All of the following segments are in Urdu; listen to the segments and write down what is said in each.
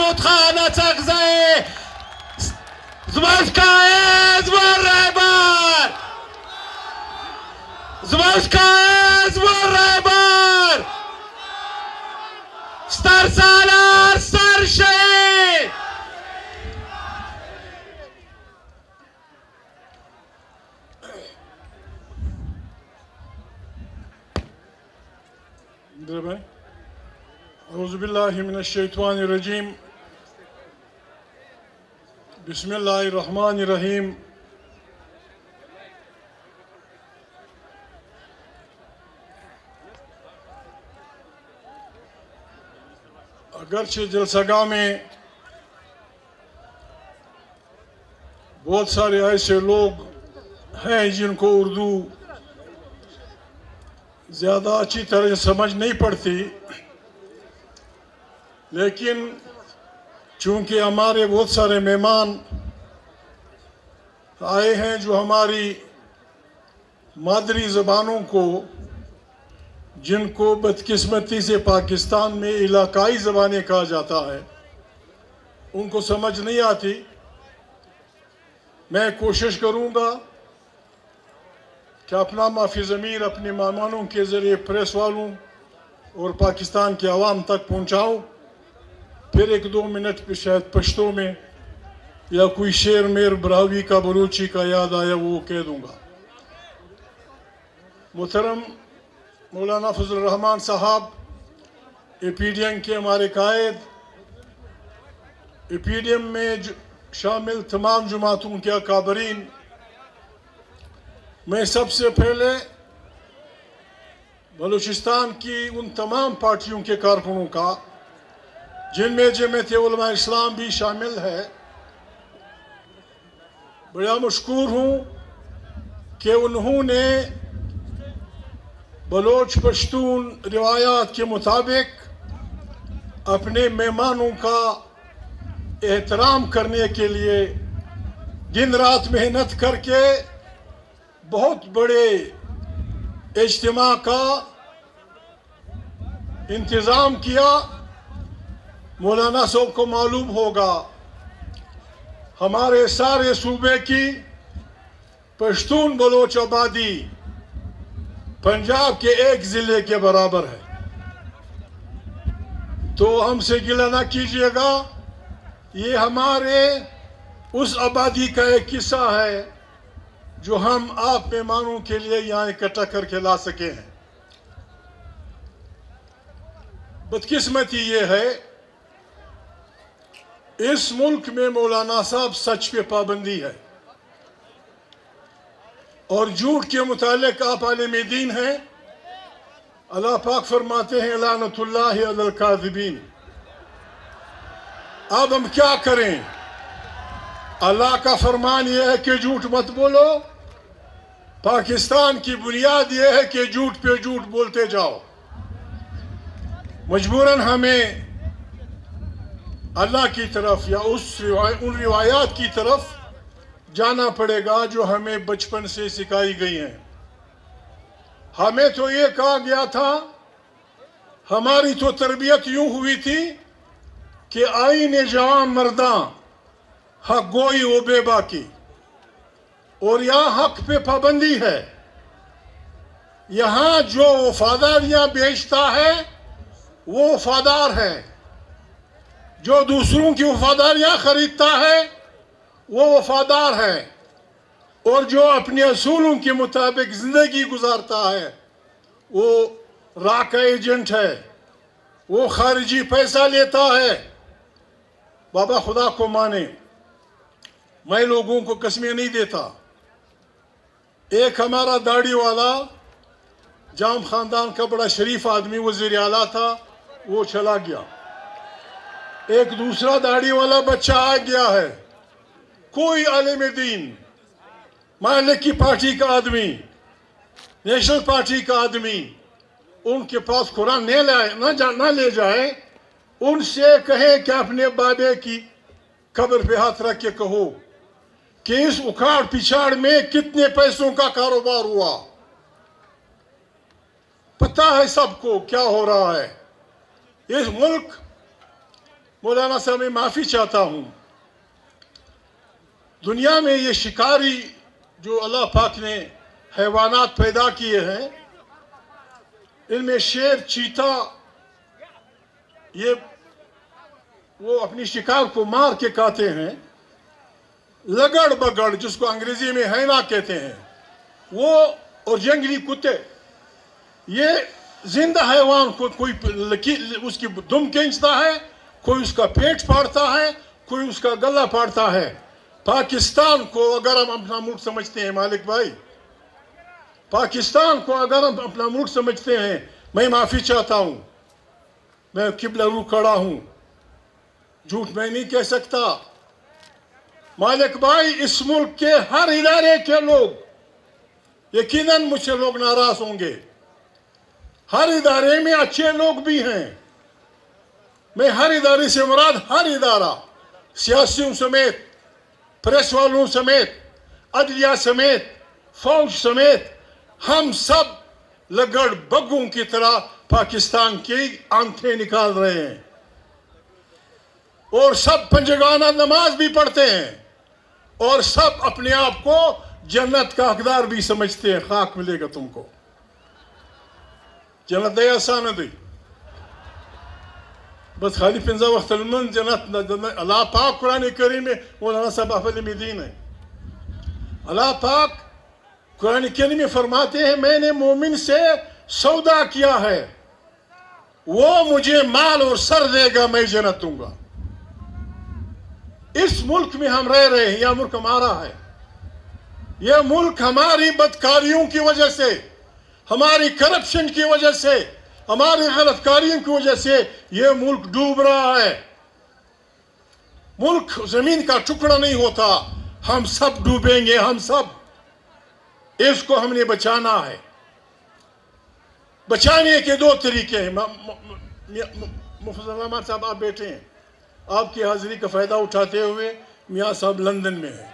رودخانه تغذیه زمانشka jest Raybar! Zmążka jest Raybar! Star Salar, Star Şehit! Euzubillahimineşşeytanirracim. Bismillahirrahmanirrahim. اگرچہ جلسگاہ میں بہت سارے ایسے لوگ ہیں جن کو اردو زیادہ اچھی طرح سمجھ نہیں پڑتی، لیکن چونکہ ہمارے بہت سارے مہمان آئے ہیں جو ہماری مادری زبانوں کو، جن کو بدقسمتی سے پاکستان میں علاقائی زبانیں کہا جاتا ہے، ان کو سمجھ نہیں آتی، میں کوشش کروں گا کہ اپنا معافی ضمیر اپنے مہمانوں کے ذریعے پریس والوں اور پاکستان کے عوام تک پہنچاؤں، پھر 1-2 منٹ پہ شاید پشتو میں یا کوئی شعر میر براوی کا بلوچی کا یاد آیا وہ کہہ دوں گا۔ محترم مولانا فضل الرحمان صاحب، اے پی ڈی ایم کے ہمارے قائد، اے پی ڈی ایم میں شامل تمام جماعتوں کے اکابرین، میں سب سے پہلے بلوچستان کی ان تمام پارٹیوں کے کارکنوں کا، جن میں جمعیت علماء اسلام بھی شامل ہے، بڑا مشکور ہوں کہ انہوں نے بلوچ پشتون روایات کے مطابق اپنے مہمانوں کا احترام کرنے کے لیے دن رات محنت کر کے بہت بڑے اجتماع کا انتظام کیا۔ مولانا صاحب کو معلوم ہوگا ہمارے سارے صوبے کی پشتون بلوچ آبادی پنجاب کے ایک ضلع کے برابر ہے، تو ہم سے گلہ نہ کیجیے گا، یہ ہمارے اس آبادی کا ایک قصہ ہے جو ہم آپ مہمانوں کے لیے یہاں اکٹھا کر کے لا سکے ہیں۔ بدقسمتی یہ ہے اس ملک میں مولانا صاحب سچ پہ پابندی ہے، اور جھوٹ کے متعلق آپ عالم دین ہیں۔ اللہ پاک فرماتے ہیں لعنت اللہ علی الکاذبین۔ اب ہم کیا کریں؟ اللہ کا فرمان یہ ہے کہ جھوٹ مت بولو، پاکستان کی بنیاد یہ ہے کہ جھوٹ پہ جھوٹ بولتے جاؤ۔ مجبوراً ہمیں اللہ کی طرف یا ان روایات کی طرف جانا پڑے گا جو ہمیں بچپن سے سکھائی گئی ہیں۔ ہمیں تو یہ کہا گیا تھا، ہماری تو تربیت یوں ہوئی تھی کہ آئین جوان مرداں حق گوئی و بے باکی، اور یہاں حق پہ پابندی ہے۔ یہاں جو وفاداریاں بیچتا ہے وہ وفادار ہے، جو دوسروں کی وفاداریاں خریدتا ہے وہ وفادار ہے، اور جو اپنے اصولوں کے مطابق زندگی گزارتا ہے وہ راکہ ایجنٹ ہے، وہ خارجی پیسہ لیتا ہے۔ بابا خدا کو مانے، میں لوگوں کو قسمیں نہیں دیتا۔ ایک ہمارا داڑھی والا جام خاندان کا بڑا شریف آدمی وزیر اعلیٰ تھا، وہ چلا گیا۔ ایک دوسرا داڑھی والا بچہ آ گیا ہے، کوئی عالم دین، مالک کی پارٹی کا آدمی، نیشنل پارٹی کا آدمی، ان کے پاس قرآن نہ لے جائے، ان سے کہیں کہ اپنے بابے کی قبر پہ ہاتھ رکھ کے کہو کہ اس اکھاڑ پچھاڑ میں کتنے پیسوں کا کاروبار ہوا۔ پتہ ہے سب کو کیا ہو رہا ہے۔ اس ملک مولانا صاحب میں معافی چاہتا ہوں. دنیا میں یہ شکاری جو اللہ پاک نے حیوانات پیدا کیے ہیں، ان میں شیر، چیتا، یہ وہ اپنی شکار کو مار کے کھاتے ہیں. لگڑ بگڑ جس کو انگریزی میں ہینا کہتے ہیں، وہ اور جنگلی کتے، یہ زندہ حیوان کو کوئی اس کی دم کھینچتا ہے، کوئی اس کا پیٹ پھاڑتا ہے، کوئی اس کا گلا پھاڑتا ہے. پاکستان کو اگر ہم اپنا ملک سمجھتے ہیں مالک بھائی، پاکستان کو اگر ہم اپنا ملک سمجھتے ہیں، میں معافی چاہتا ہوں. میں قبلہ رو کھڑا ہوں، جھوٹ میں نہیں کہہ سکتا. مالک بھائی، اس ملک کے ہر ادارے کے لوگ یقیناً مجھ سے لوگ ناراض ہوں گے. ہر ادارے میں اچھے لوگ بھی ہیں. میں ہر ادارے سے مراد ہر ادارہ، سیاسیوں سمیت، پریس والوں سمیت، عدلیہ سمیت، فوج سمیت، ہم سب لگڑ بگوں کی طرح پاکستان کی آنکھیں نکال رہے ہیں، اور سب پنجگانہ نماز بھی پڑھتے ہیں، اور سب اپنے آپ کو جنت کا حقدار بھی سمجھتے ہیں. خاک ملے گا تم کو، جنت دے آسان دی بس خالی پنزا وقت المن جنت. اللہ پاک قرآن کریم میں مولانا صاحب حافظ دین ہے، اللہ پاک قرآن کریم میں فرماتے ہیں میں نے مومن سے سودا کیا ہے، وہ مجھے مال اور سر دے گا، میں جنت دوں گا. اس ملک میں ہم رہ رہے ہیں، یہ ملک ہمارا ہے. یہ ملک ہماری بدکاریوں کی وجہ سے، ہماری کرپشن کی وجہ سے، ہماری غلط کاریوں کی وجہ سے یہ ملک ڈوب رہا ہے. ملک زمین کا ٹکڑا نہیں ہوتا، ہم سب ڈوبیں گے، ہم سب. اس کو ہم نے بچانا ہے. بچانے کے دو طریقے ہیں. مفضل الرحمان صاحب آپ بیٹھے ہیں، آپ کی حاضری کا فائدہ اٹھاتے ہوئے میاں صاحب لندن میں ہیں.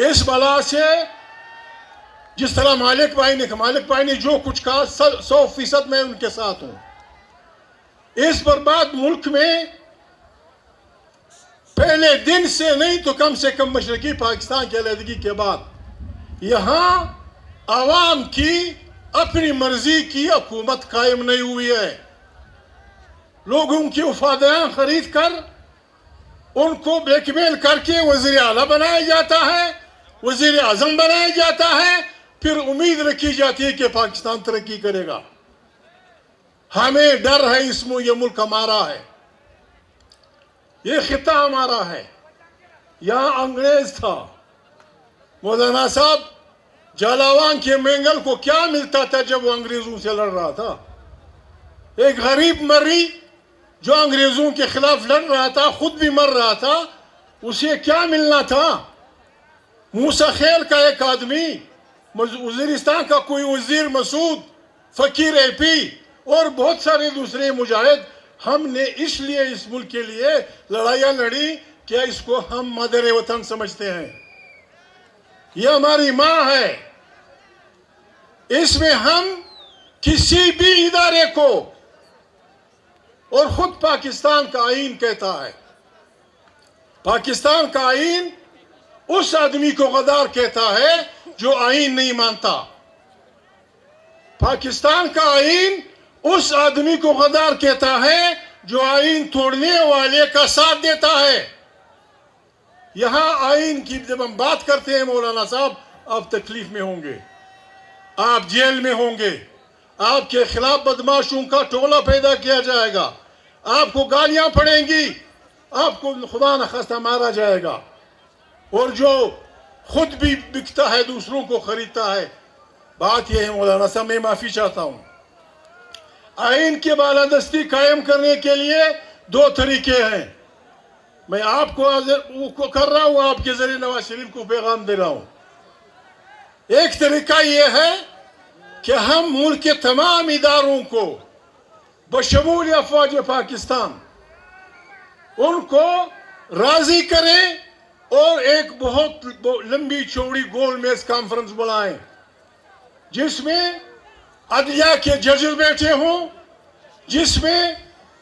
اس بلا سے جس طرح مالک بھائی نے جو کچھ کہا 100% میں ان کے ساتھ ہوں. اس برباد ملک میں پہلے دن سے نہیں تو کم سے کم مشرقی پاکستان کی علیحدگی کے بعد یہاں عوام کی اپنی مرضی کی حکومت قائم نہیں ہوئی ہے. لوگوں کی وفاداریاں خرید کر ان کو بلیک میل کر کے وزیر اعلیٰ بنایا جاتا ہے، وزیر اعظم بنایا جاتا ہے، پھر امید رکھی جاتی ہے کہ پاکستان ترقی کرے گا. ہمیں ڈر ہے، یہ ملک ہمارا ہے، یہ خطہ ہمارا ہے. یہاں انگریز تھا. مولانا صاحب، جالاوان کے مینگل کو کیا ملتا تھا جب وہ انگریزوں سے لڑ رہا تھا؟ ایک غریب مری جو انگریزوں کے خلاف لڑ رہا تھا، خود بھی مر رہا تھا، اسے کیا ملنا تھا؟ موسیٰ خیل کا ایک آدمی، وزیرستان کا کوئی وزیر مسعود، فقیر اے پی اور بہت سارے دوسرے مجاہد. ہم نے اس لیے اس ملک کے لیے لڑائیاں لڑی کہ اس کو ہم مادر وطن سمجھتے ہیں. یہ ہماری ماں ہے. اس میں ہم کسی بھی ادارے کو، اور خود پاکستان کا آئین کہتا ہے، پاکستان کا آئین اس آدمی کو غدار کہتا ہے جو آئین نہیں مانتا. پاکستان کا آئین اس آدمی کو غدار کہتا ہے جو آئین توڑنے والے کا ساتھ دیتا ہے. یہاں آئین کی جب ہم بات کرتے ہیں مولانا صاحب، آپ تکلیف میں ہوں گے، آپ جیل میں ہوں گے، آپ کے خلاف بدماشوں کا ٹولہ پیدا کیا جائے گا، آپ کو گالیاں پڑیں گی، آپ کو خدا نخواستہ مارا جائے گا. اور جو خود بھی بکتا ہے دوسروں کو خریدتا ہے. بات یہ ہے مولانا صاحب، میں معافی چاہتا ہوں. آئین کی بالادستی قائم کرنے کے لیے دو طریقے ہیں. میں آپ کو کر رہا ہوں، آپ کے ذریعے نواز شریف کو پیغام دے رہا ہوں. ایک طریقہ یہ ہے کہ ہم ملک کے تمام اداروں کو بشمول افواج پاکستان ان کو راضی کریں اور ایک بہت لمبی چوڑی گول میز کانفرنس بلائیں جس میں عدلیہ کے ججز بیٹھے ہوں، جس میں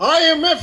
IMF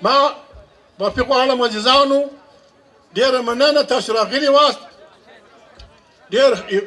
ما في قوانا مجزانو دير منانا تشراغيني واست دير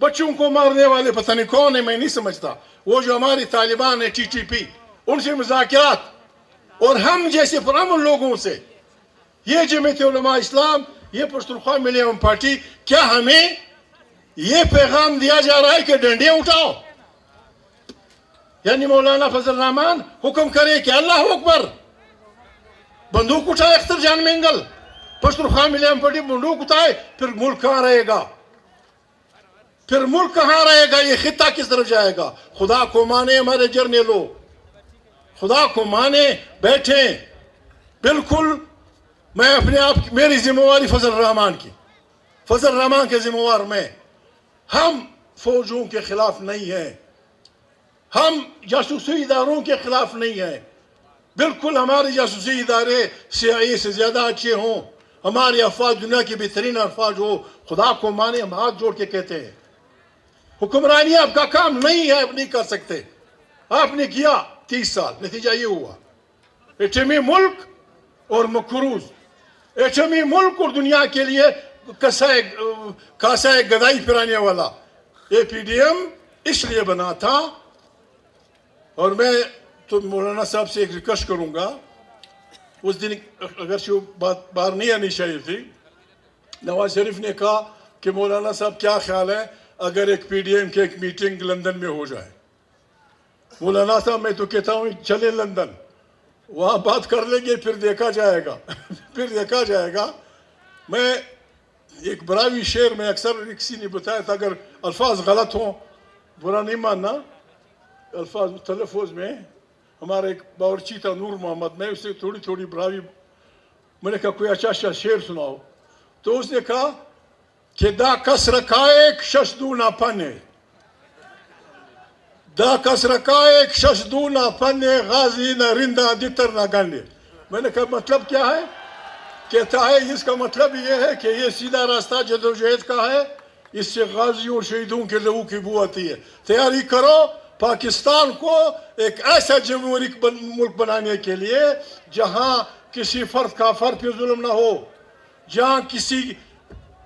بچوں کو مارنے والے پتہ نہیں کون ہے، میں نہیں سمجھتا. وہ جو ہماری طالبان ہے ٹی ٹی پی، ان سے مذاکرات، اور ہم جیسے پرامن لوگوں سے، یہ جمعیت علماء اسلام، یہ پشتونخوا ملی پارٹی، کیا ہمیں یہ پیغام دیا جا رہا ہے کہ ڈنڈیاں اٹھاؤ؟ یعنی مولانا فضل الرحمان حکم کرے کہ اللہ اکبر، بندوق اٹھائے اختر جان مینگل، پشتونخوا ملی پارٹی بندوق اٹھائے، پھر ملک کہاں رہے گا؟ پھر ملک کہاں رہے گا؟ یہ خطہ کس طرف جائے گا؟ خدا کو مانے ہمارے جرنیلوں، خدا کو مانے بیٹھیں. بالکل میں اپنے آپ، میری ذمہ واری فضل الرحمان کی، فضل الرحمان کے ذمہ وار میں. ہم فوجوں کے خلاف نہیں ہیں، ہم جاسوسی اداروں کے خلاف نہیں ہیں. بالکل ہمارے جاسوسی ادارے CIA سے زیادہ اچھے ہوں، ہمارے افواج دنیا کی بہترین افواج ہو، خدا کو مانے ہم ہاتھ جوڑ کے کہتے ہیں حکمرانی آپ کا کام نہیں ہے، آپ نہیں کر سکتے. آپ نے کیا 30 سال، نتیجہ یہ ہوا ایٹمی ملک اور مکروز، ایٹمی ملک اور دنیا کے لیے کاسہ گدائی پھرانے والا. APDM اس لیے بنا تھا. اور میں تو مولانا صاحب سے ایک ریکویسٹ کروں گا، اس دن اگرچہ وہ بات باہر نہیں آنی چاہیے تھی، نواز شریف نے کہا کہ مولانا صاحب کیا خیال ہے اگر ایک PDM کی ایک میٹنگ لندن میں ہو جائے؟ مولانا صاحب میں تو کہتا ہوں چلے لندن، وہاں بات کر لیں گے، پھر دیکھا جائے گا پھر دیکھا جائے گا. میں ایک براوی شعر میں اکثر کسی نے بتایا تھا، اگر الفاظ غلط ہوں برا نہیں ماننا، الفاظ تلفظ میں. ہمارا ایک باورچی تھا نور محمد، میں اسے تھوڑی تھوڑی براوی، میں نے کہا کوئی اچھا شعر سناؤ، تو اس نے کہا کہ دا کس رکائک ششدو نہ پنے، دا کس رکائک ششدو نہ پنے، غازی نہ رندہ دتر نہ گنڈے. میں نے کہا مطلب کیا ہے؟ کہتا ہے اس کا مطلب یہ ہے کہ یہ سیدھا راستہ جدوجہد کا ہے، اس سے غازیوں اور شہیدوں کے لہو کی بو آتی ہے. تیاری کرو پاکستان کو ایک ایسا جمہوری ملک بنانے کے لیے جہاں کسی فرد کا فرد پہ ظلم نہ ہو، جہاں کسی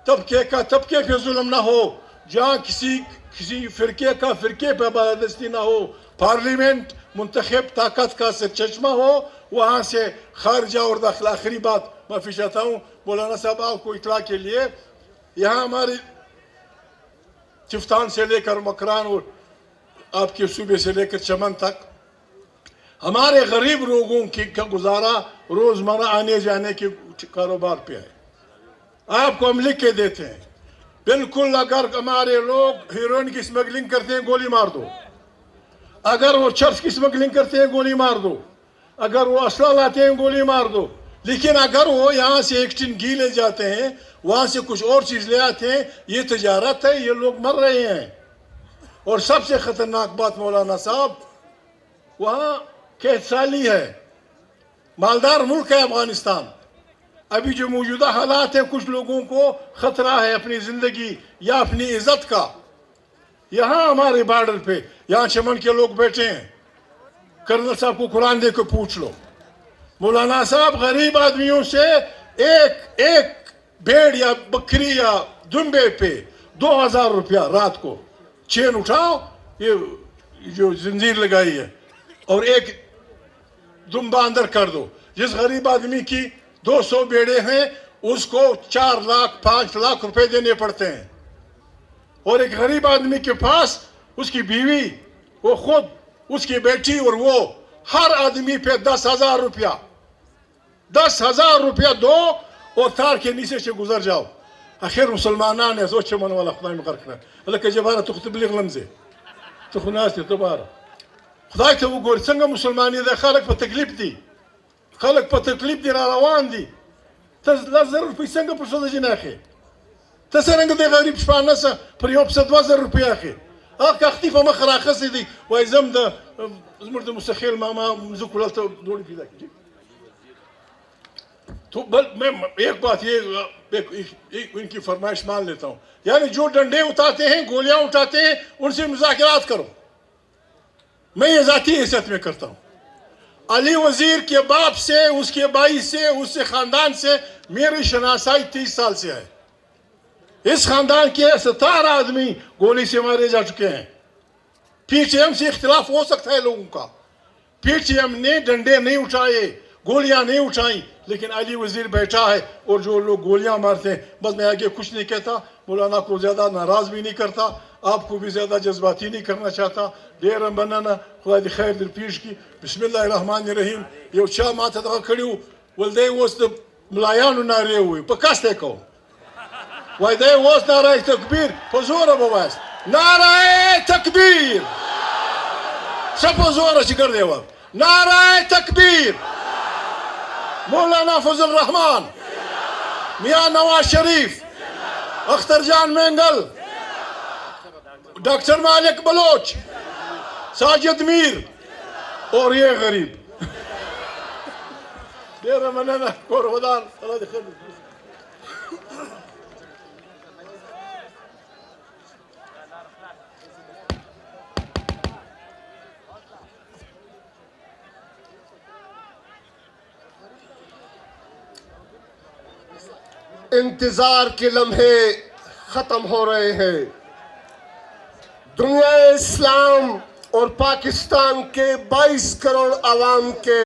طبقے کا طبقے پہ ظلم نہ ہو، جہاں کسی فرقے کا فرقے پہ بالادستی نہ ہو، پارلیمنٹ منتخب طاقت کا سرچشمہ ہو، وہاں سے خارجہ اور داخلہ. آخری بات معافی چاہتا ہوں مولانا صاحب، آپ کو اطلاع کے لیے، یہاں ہمارے چفتان سے لے کر مکران اور آپ کے صوبے سے لے کر چمن تک ہمارے غریب لوگوں کا گزارا روزمرہ آنے جانے کے کاروبار پہ ہے. آپ کو ہم لکھ کے دیتے ہیں، بالکل اگر ہمارے لوگ ہیروئن کی سمگلنگ کرتے ہیں گولی مار دو، اگر وہ چرس کی سمگلنگ کرتے ہیں گولی مار دو، اگر وہ اسلحہ لاتے ہیں گولی مار دو. لیکن اگر وہ یہاں سے ایک ٹن گھی لے جاتے ہیں، وہاں سے کچھ اور چیز لے آتے ہیں، یہ تجارت ہے، یہ لوگ مر رہے ہیں. اور سب سے خطرناک بات مولانا صاحب، وہاں قحط سالی ہے، مالدار ملک ہے افغانستان. ابھی جو موجودہ حالات ہیں، کچھ لوگوں کو خطرہ ہے اپنی زندگی یا اپنی عزت کا. یہاں ہمارے بارڈر پہ، یہاں چمن کے لوگ بیٹھے ہیں، کرنل صاحب کو قرآن دے کے پوچھ لو. مولانا صاحب غریب آدمیوں سے ایک بھیڑ یا بکری یا دمبے پہ 2000 روپیہ رات کو چین اٹھاؤ، یہ جو زنجیر لگائی ہے، اور ایک دمبا اندر کر دو. جس غریب آدمی کی 200 بیڑے ہیں اس کو 4 لاکھ 5 لاکھ روپے دینے پڑتے ہیں. اور ایک غریب آدمی کے پاس اس کی بیوی، وہ خود، اس کی بیٹی اور وہ، ہر آدمی پہ 10,000 روپیہ، 10,000 روپیہ دو اور تار کے نیچے سے گزر جاؤ. آخر مسلمانان ہے زوجة من ولا خدای مغرقنا لك جبارة تبلیغ لمزه تخناسته تبارة خدای ته وګور څنګه مسلمانی ده، خلق په تکلیف دي، خلق په تکلیف دي، را روان دي. ته 10,000 روپۍ څنګه پر ښځه جنې اخې؟ ته څرنګه د غریب شپانه څه پر یو پسه 2,000 روپۍ اخې؟ هغه کښتۍ په مخ راخیستی دی، وایي زم د زموږ د مستخیل ماما زه کولل ته ډوډۍ پیدا کړي. تو میں ایک بات یہ ان کی فرمائش مان لیتا ہوں، یعنی جو ڈنڈے اٹھاتے ہیں، گولیاں اٹھاتے ہیں، ان سے مذاکرات کرو. میں یہ ذاتی حیثیت میں کرتا ہوں. علی وزیر کے باپ سے، اس کے بھائی سے، اس سے خاندان سے میری شناسائی 30 سال سے ہے. اس خاندان کے 17 آدمی گولی سے مارے جا چکے ہیں. پی ٹی ایم سے اختلاف ہو سکتا ہے لوگوں کا, پی ٹی ایم نے ڈنڈے نہیں اٹھائے, گولیاں نہیں اٹھائیں, لیکن علی وزیر بیٹھا ہے اور جو لوگ گولیاں مارتے ہیں. بس میں آگے کچھ نہیں کہتا, مولانا کو زیادہ ناراض بھی نہیں کرتا, آپ کو بھی زیادہ جذباتی نہیں کرنا چاہتا. ڈیر بنانا خدا دی خیر در پیش کی. بسم اللہ الرحمن الرحیم. یہ چھ ماتھ تھا کھڑیو ولدے وس ملایانو نارے ہوئے پکاستے کو وائدے وس نعرہ تکبیر پزور بواس نعرہ تکبیر سب زور کر دے وقت نعرہ تکبیر. مولانا فضل الرحمان, میاں نواز شریف, اختر جان مینگل, ڈاکٹر مالک بلوچ, ساجد میر اور یہ غریب. ڈیر مننا قربان اللہ دی خیر. انتظار کے لمحے ختم ہو رہے ہیں. دنیا اسلام اور پاکستان کے 22 کروڑ عوام کے